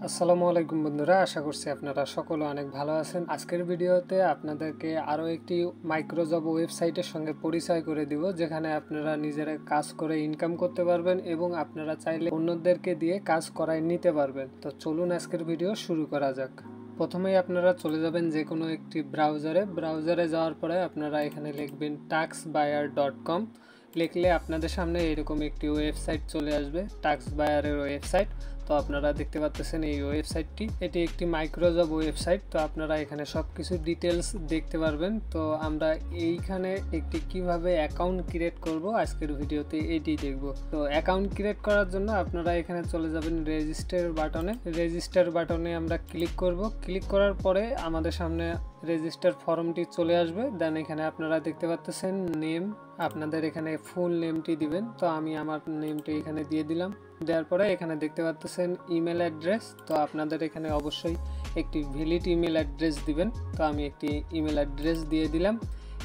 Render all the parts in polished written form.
আসসালামু আলাইকুম বন্ধুরা, আশা করছি আপনারা সকলে অনেক ভালো আছেন। আজকের ভিডিওতে আপনাদেরকে আরও একটি মাইক্রোজব ওয়েবসাইটের সঙ্গে পরিচয় করে দিব, যেখানে আপনারা নিজেরা কাজ করে ইনকাম করতে পারবেন এবং আপনারা চাইলে অন্যদেরকে দিয়ে কাজ করায় নিতে পারবেন। তো চলুন আজকের ভিডিও শুরু করা যাক। প্রথমেই আপনারা চলে যাবেন যে কোনো একটি ব্রাউজারে যাওয়ার পরে আপনারা এখানে লিখবেন taxbuyer.com। লিখলে আপনাদের সামনে এরকম একটি ওয়েবসাইট চলে আসবে, টাক্সবায়ারের ওয়েবসাইট। তো আপনারা দেখতে পাচ্ছেন এই ওয়েবসাইটটি, এটি একটি মাইক্রোজব ওয়েবসাইট। তো আপনারা এখানে সব কিছু ডিটেলস দেখতে পারবেন। তো আমরা এইখানে একটি কিভাবে অ্যাকাউন্ট ক্রিয়েট করব আজকের ভিডিওতে এটি দেখব। তো অ্যাকাউন্ট ক্রিয়েট করার জন্য আপনারা এখানে চলে যাবেন রেজিস্টার বাটনে আমরা ক্লিক করব। ক্লিক করার পরে আমাদের সামনে রেজিস্টার ফর্মটি চলে আসবে। দেন এখানে আপনারা দেখতে পাচ্ছেন নেম, আপনাদের এখানে ফুল নেমটি দিবেন। তো আমি আমার নেমটি এখানে দিয়ে দিলাম। দেওয়ার পরে এখানে দেখতে পাচ্ছেন ইমেল অ্যাড্রেস। তো আপনাদের এখানে অবশ্যই একটি ভ্যালিড ইমেল অ্যাড্রেস দিবেন। তো আমি একটি ইমেল অ্যাড্রেস দিয়ে দিলাম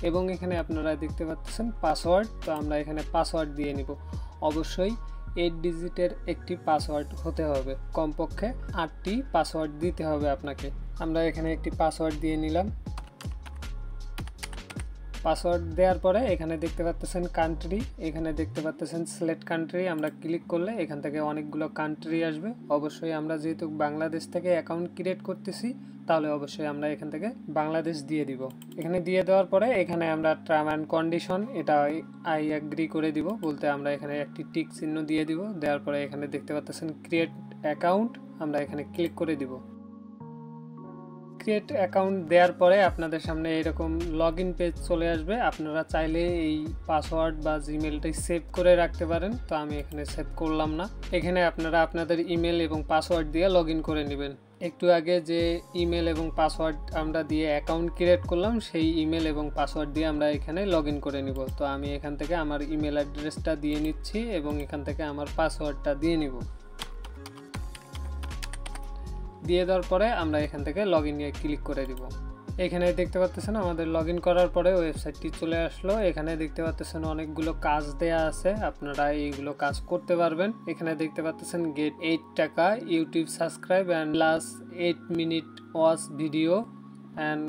এবং এখানে আপনারা দেখতে পাচ্ছেন পাসওয়ার্ড। তো আমরা এখানে পাসওয়ার্ড দিয়ে নিব। অবশ্যই 8 ডিজিটের একটি পাসওয়ার্ড হতে হবে, কমপক্ষে 8টি পাসওয়ার্ড দিতে হবে আপনাকে। আমরা এখানে একটি পাসওয়ার্ড দিয়ে নিলাম। পাসওয়ার্ড দেওয়ার পরে এখানে দেখতে পাচ্ছেন কান্ট্রি, এখানে দেখতে পাচ্ছেন সিলেক্ট কান্ট্রি। আমরা ক্লিক করলে এখান থেকে অনেকগুলো কান্ট্রি আসবে। অবশ্যই আমরা যেহেতু বাংলাদেশ থেকে অ্যাকাউন্ট ক্রিয়েট করতেছি, তাহলে অবশ্যই আমরা এখান থেকে বাংলাদেশ দিয়ে দিব। এখানে দিয়ে দেওয়ার পরে এখানে আমরা টার্ম অ্যান্ড কন্ডিশন এটা আই অ্যাগ্রি করে দিব, বলতে আমরা এখানে একটি টিক চিহ্ন দিয়ে দিব। দেওয়ার পরে এখানে দেখতে পাচ্ছেন ক্রিয়েট অ্যাকাউন্ট, আমরা এখানে ক্লিক করে দিব। ক্রিয়েট অ্যাকাউন্ট দেওয়ার পরে আপনাদের সামনে এরকম লগ ইন পেজ চলে আসবে। আপনারা চাইলে এই পাসওয়ার্ড বা জিমেলটাই সেভ করে রাখতে পারেন। তো আমি এখানে সেভ করলাম না। এখানে আপনারা আপনাদের ইমেল এবং পাসওয়ার্ড দিয়ে লগ ইন করে নেবেন। একটু আগে যে ইমেল এবং পাসওয়ার্ড আমরা দিয়ে অ্যাকাউন্ট ক্রিয়েট করলাম, সেই ইমেল এবং পাসওয়ার্ড দিয়ে আমরা এখানে লগ ইন করে নিব। তো আমি এখান থেকে আমার ইমেল অ্যাড্রেসটা দিয়ে নিচ্ছি এবং এখান থেকে আমার পাসওয়ার্ডটা দিয়ে নিব। দিয়ে দেওয়ার পরে আমরা এখান থেকে লগ ইনে ক্লিক করে দিব। এখানে দেখতে পাচ্ছেন আমাদের লগ ইন করার পরে ওয়েবসাইটটি চলে আসলো। এখানে দেখতে পাচ্ছেন অনেকগুলো কাজ দেয়া আছে, আপনারা এইগুলো কাজ করতে পারবেন। এখানে দেখতে পাচ্ছেন গেট 8 টাকা, YouTube subscribe and plus 8 minute watch video and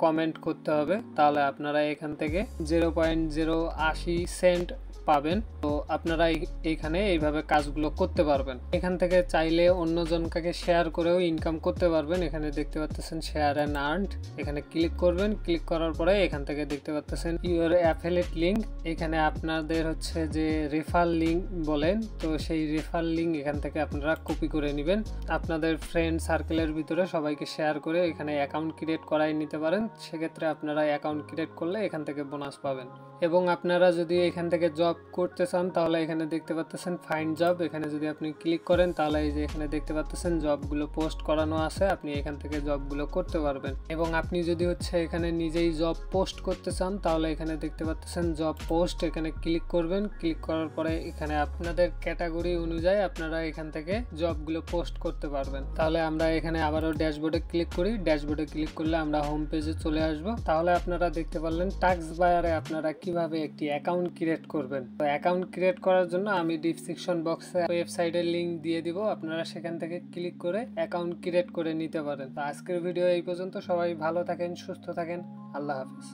comment করতে হবে। তাহলে আপনারা এখান থেকে 0.080 সেন্ট পাবেন। তো আপনারা এখানে এইভাবে কাজগুলো করতে পারবেন। এখান থেকে চাইলে অন্যজনকে শেয়ার করেও ইনকাম করতে পারবেন। এখানে দেখতে পাচ্ছেন শেয়ার অ্যান্ড আর্ন, এখানে ক্লিক করবেন। ক্লিক করার পরে এখান থেকে দেখতে পাচ্ছেন ইউর অ্যাফিলিয়েট লিঙ্ক, এখানে আপনাদের হচ্ছে যে রেফার লিঙ্ক বলেন, তো সেই রেফার লিঙ্ক এখান থেকে আপনারা কপি করে নেবেন। আপনাদের ফ্রেন্ড সার্কেলের ভিতরে সবাইকে শেয়ার করে এখানে অ্যাকাউন্ট ক্রিয়েট করাই নিতে পারেন। সেক্ষেত্রে আপনারা অ্যাকাউন্ট ক্রিয়েট করলে এখান থেকে বোনাস পাবেন। এবং আপনারা যদি এখান থেকে জব করতে চান, তাহলে এখানে দেখতে পাচ্ছেন ফাইন্ড জব, এখানে যদি আপনি ক্লিক করেন তাহলে এই যে এখানে দেখতে পাচ্ছেন জবগুলো পোস্ট করানো আছে, আপনি এখান থেকে জবগুলো করতে পারবেন। এবং আপনি যদি হচ্ছে এখানে নিজেই জব পোস্ট করতে চান, তাহলে এখানে দেখতে পাচ্ছেন জব পোস্ট, এখানে ক্লিক করবেন। ক্লিক করার পরে এখানে আপনাদের ক্যাটাগরি অনুযায়ী আপনারা এখান থেকে জবগুলো পোস্ট করতে পারবেন। তাহলে আমরা এখানে আবারও ড্যাশবোর্ডে ক্লিক করি। ড্যাশবোর্ডে ক্লিক করলে আমরা হোম পেজে চলে আসব। তাহলে আপনারা দেখতে পারলেন টাক্সবায়ারে আপনারা কিভাবে একটি অ্যাকাউন্ট ক্রিয়েট করবেন। তো অ্যাকাউন্ট ক্রিয়েট করার জন্য আমি ডিসক্রিপশন বক্সে ওয়েবসাইটের লিংক দিয়ে দিব, আপনারা সেখান থেকে ক্লিক করে অ্যাকাউন্ট ক্রিয়েট করে নিতে পারেন। তো আজকের ভিডিও এই পর্যন্ত। সবাই ভালো থাকেন, সুস্থ থাকেন, আল্লাহ হাফেজ।